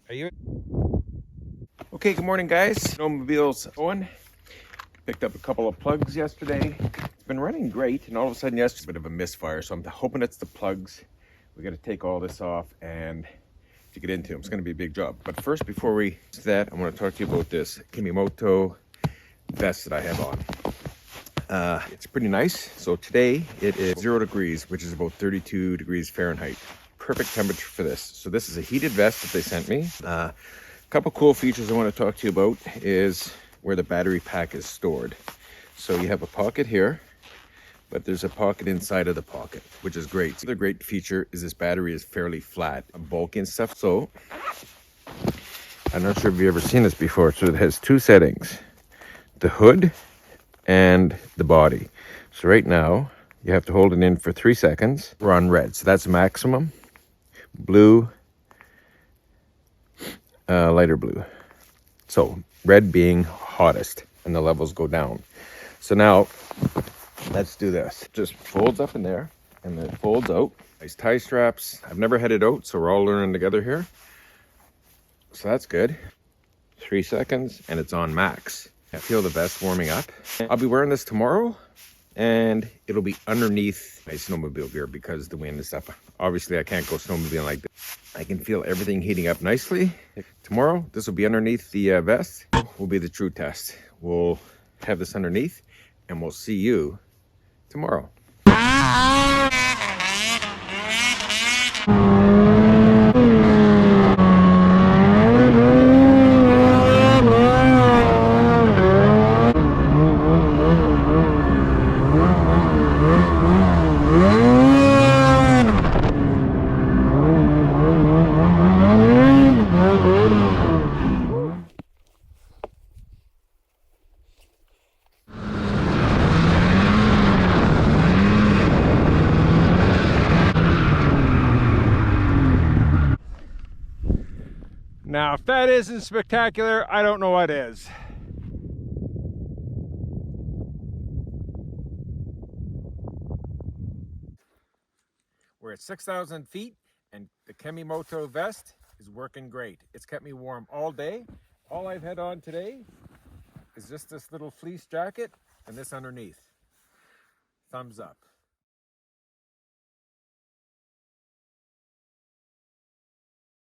Are you? Okay, good morning, guys. Snowmobile's going. Picked up a couple of plugs yesterday. It's been running great, and all of a sudden yesterday's a bit of a misfire, so I'm hoping it's the plugs. We got to take all this off and to get into them. It's going to be a big job. But first, before we do that, I want to talk to you about this Kemi Moto vest that I have on. It's pretty nice. So today it is 0 degrees, which is about 32 degrees Fahrenheit. Perfect temperature for this. So this is a heated vest that they sent me. A couple cool features I want to talk to you about is where the battery pack is stored. So you have a pocket here, but there's a pocket inside of the pocket, which is great. The other great feature is this battery is fairly flat, bulky and stuff. So I'm not sure if you've ever seen this before. So it has two settings, the hood and the body. So right now you have to hold it in for 3 seconds. We're on red, so that's maximum. Blue, lighter blue. So red being hottest, and the levels go down. So now let's do this. Just folds up in there and then folds out. Nice tie straps. I've never had it out, so we're all learning together here. So that's good. 3 seconds and it's on max. I feel the vest warming up. I'll be wearing this tomorrow, and it'll be underneath my snowmobile gear because the wind and stuff. Obviously I can't go snowmobiling like this. I can feel everything heating up nicely. Tomorrow this will be underneath the vest. Will be the true test. We'll have this underneath and we'll see you tomorrow. Now, if that isn't spectacular, I don't know what is. We're at 6,000 feet, and the Kemi Moto vest is working great. It's kept me warm all day. All I've had on today is just this little fleece jacket and this underneath. Thumbs up.